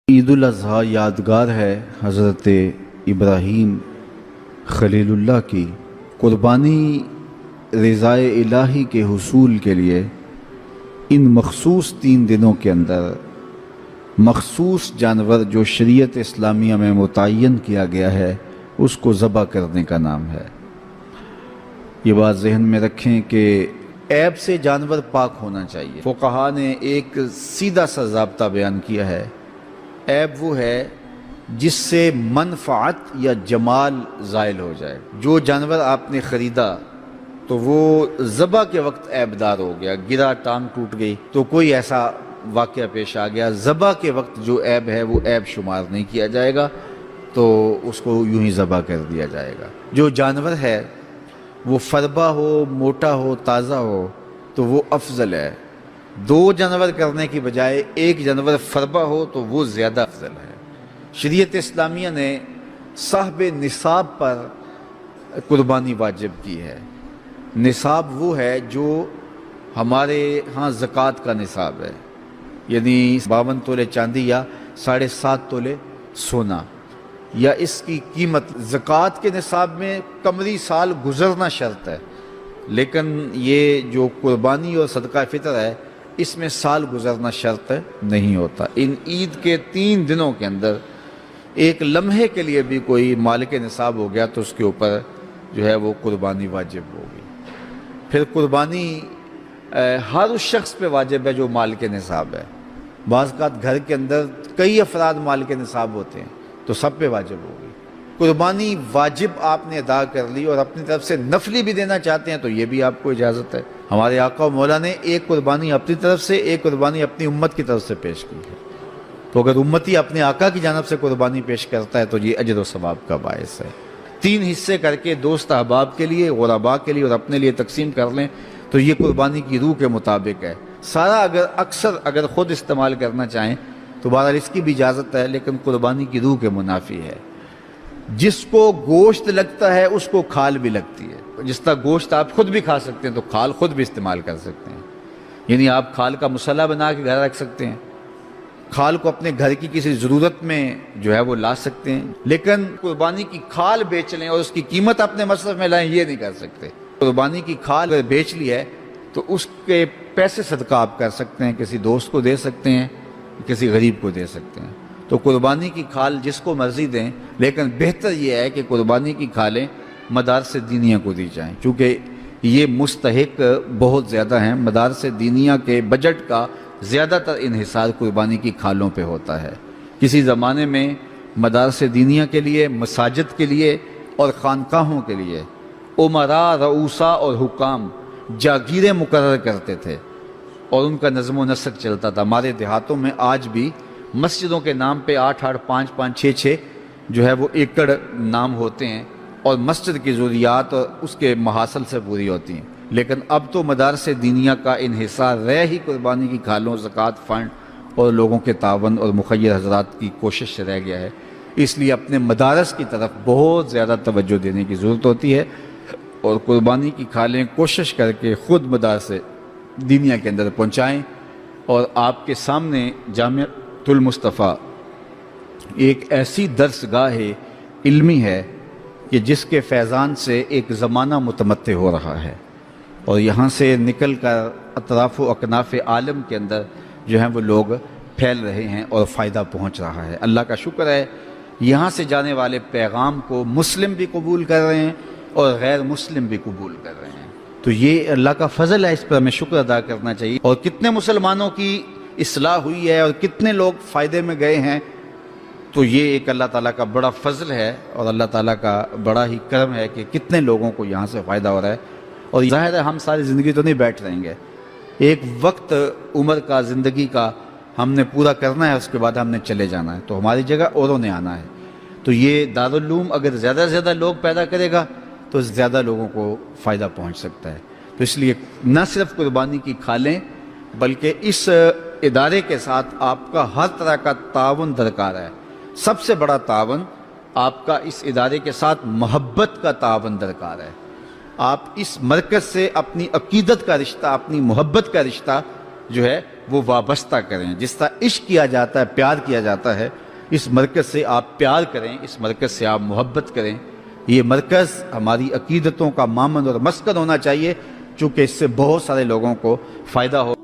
عید الاضحیٰ یادگار ہے حضرت ابراہیم خلیل اللہ کی قربانی رضائے الہی کے حصول کے لیے ان مخصوص 3 دنوں کے اندر مخصوص جانور جو شریعت اسلامیہ میں متعین کیا گیا ہے اس کو ذبح کرنے کا نام ہے۔ یہ بات ذہن میں رکھیں کہ عیب سے جانور پاک ہونا چاہیے۔ فقہا نے ایک سیدھا سا ضابطہ بیان کیا ہے، عیب وہ ہے جس سے منفعت یا جمال زائل ہو جائے۔ جو جانور آپ نے خریدا تو وہ ذبح کے وقت عیب دار ہو گیا، گرا، ٹانگ ٹوٹ گئی تو کوئی ایسا واقعہ پیش آ گیا، ذبح کے وقت جو عیب ہے وہ عیب شمار نہیں کیا جائے گا، تو اس کو یوں ہی ذبح کر دیا جائے گا۔ جو جانور ہے وہ فربا ہو، موٹا ہو، تازہ ہو تو وہ افضل ہے۔ 2 جانور کرنے کی بجائے 1 جانور فربا ہو تو وہ زیادہ افضل ہے۔ شریعت اسلامیہ نے صاحب نصاب پر قربانی واجب کی ہے۔ نصاب وہ ہے جو ہمارے ہاں زکوٰۃ کا نصاب ہے، یعنی 52 تولے چاندی یا 7.5 تولے سونا، یا اس کی قیمت۔ زکوٰۃ کے نصاب میں قمری سال گزرنا شرط ہے، لیکن یہ جو قربانی اور صدقہ فطر ہے اس میں سال گزرنا شرط نہیں ہوتا۔ ان عید کے 3 دنوں کے اندر ایک لمحے کے لیے بھی کوئی مالک نصاب ہو گیا تو اس کے اوپر جو ہے وہ قربانی واجب ہوگی۔ پھر قربانی ہر اس شخص پہ واجب ہے جو مالک نصاب ہے۔ بعض اوقات گھر کے اندر کئی افراد مالک نصاب ہوتے ہیں تو سب پہ واجب ہوگی۔ قربانی واجب آپ نے ادا کر لی اور اپنی طرف سے نفلی بھی دینا چاہتے ہیں تو یہ بھی آپ کو اجازت ہے۔ ہمارے آقا و مولا نے ایک قربانی اپنی طرف سے، ایک قربانی اپنی امت کی طرف سے پیش کی ہے، تو اگر امتی اپنے آقا کی جانب سے قربانی پیش کرتا ہے تو یہ اجر و ثواب کا باعث ہے۔ 3 حصے کر کے دوست احباب کے لیے، غرباء کے لیے اور اپنے لیے تقسیم کر لیں تو یہ قربانی کی روح کے مطابق ہے۔ سارا اگر خود استعمال کرنا چاہیں تو بہرحال اس کی بھی اجازت ہے، لیکن قربانی کی روح کے منافی ہے۔ جس کو گوشت لگتا ہے اس کو کھال بھی لگتی ہے۔ جس طرح گوشت آپ خود بھی کھا سکتے ہیں تو کھال خود بھی استعمال کر سکتے ہیں، یعنی آپ کھال کا مسلح بنا کے گھر رکھ سکتے ہیں، کھال کو اپنے گھر کی کسی ضرورت میں جو ہے وہ لا سکتے ہیں، لیکن قربانی کی کھال بیچ لیں اور اس کی قیمت اپنے مصرف میں لائیں، یہ نہیں کر سکتے۔ قربانی کی کھال اگر بیچ لی ہے تو اس کے پیسے صدقہ آپ کر سکتے ہیں، کسی دوست کو دے سکتے ہیں، کسی غریب کو دے سکتے ہیں۔ تو قربانی کی کھال جس کو مرضی دیں، لیکن بہتر یہ ہے کہ قربانی کی کھالیں مدارس دینیہ کو دی جائیں، چونکہ یہ مستحق بہت زیادہ ہیں۔ مدارس دینیہ کے بجٹ کا زیادہ تر انحصار قربانی کی کھالوں پہ ہوتا ہے۔ کسی زمانے میں مدارس دینیہ کے لیے، مساجد کے لیے اور خانقاہوں کے لیے امراء، رؤوسا اور حکام جاگیریں مقرر کرتے تھے اور ان کا نظم و نسق چلتا تھا۔ ہمارے دیہاتوں میں آج بھی مسجدوں کے نام پہ 8-8، 5-5، 6-6 جو ہے وہ ایکڑ نام ہوتے ہیں اور مسجد کی ضروریات اور اس کے محاصل سے پوری ہوتی ہیں، لیکن اب تو مدارس دینیہ کا انحصار رہ ہی قربانی کی کھالوں، زکوٰۃ فنڈ اور لوگوں کے تعاون اور مخیر حضرات کی کوشش سے رہ گیا ہے۔ اس لیے اپنے مدارس کی طرف بہت زیادہ توجہ دینے کی ضرورت ہوتی ہے اور قربانی کی کھالیں کوشش کر کے خود مدارس دینیہ کے اندر پہنچائیں۔ اور آپ کے سامنے جامعۃ المصطفیٰ ایک ایسی درسگاہ علمی ہے کہ جس کے فیضان سے ایک زمانہ متمتع ہو رہا ہے اور یہاں سے نکل کر اطراف و اکناف عالم کے اندر جو ہیں وہ لوگ پھیل رہے ہیں اور فائدہ پہنچ رہا ہے۔ اللہ کا شکر ہے، یہاں سے جانے والے پیغام کو مسلم بھی قبول کر رہے ہیں اور غیر مسلم بھی قبول کر رہے ہیں، تو یہ اللہ کا فضل ہے، اس پر ہمیں شکر ادا کرنا چاہیے۔ اور کتنے مسلمانوں کی اصلاح ہوئی ہے اور کتنے لوگ فائدے میں گئے ہیں، تو یہ ایک اللہ تعالیٰ کا بڑا فضل ہے اور اللہ تعالیٰ کا بڑا ہی کرم ہے کہ کتنے لوگوں کو یہاں سے فائدہ ہو رہا ہے۔ اور ظاہر ہے ہم ساری زندگی تو نہیں بیٹھ رہیں گے، ایک وقت عمر کا، زندگی کا ہم نے پورا کرنا ہے، اس کے بعد ہم نے چلے جانا ہے، تو ہماری جگہ اوروں نے آنا ہے۔ تو یہ دارالعلوم اگر زیادہ سے زیادہ لوگ پیدا کرے گا تو زیادہ لوگوں کو فائدہ پہنچ سکتا ہے۔ تو اس لیے نہ صرف قربانی کی کھالیں بلکہ اس ادارے کے ساتھ آپ کا ہر طرح کا تعاون درکار ہے۔ سب سے بڑا تعاون آپ کا اس ادارے کے ساتھ محبت کا تعاون درکار ہے۔ آپ اس مرکز سے اپنی عقیدت کا رشتہ، اپنی محبت کا رشتہ جو ہے وہ وابستہ کریں. جس طرح عشق کیا جاتا ہے، پیار کیا جاتا ہے، اس مرکز سے آپ پیار کریں، اس مرکز سے آپ محبت کریں. یہ مرکز ہماری عقیدتوں کا مامن اور مسکن ہونا چاہیے، چونکہ اس سے بہت سارے لوگوں کو فائدہ ہو.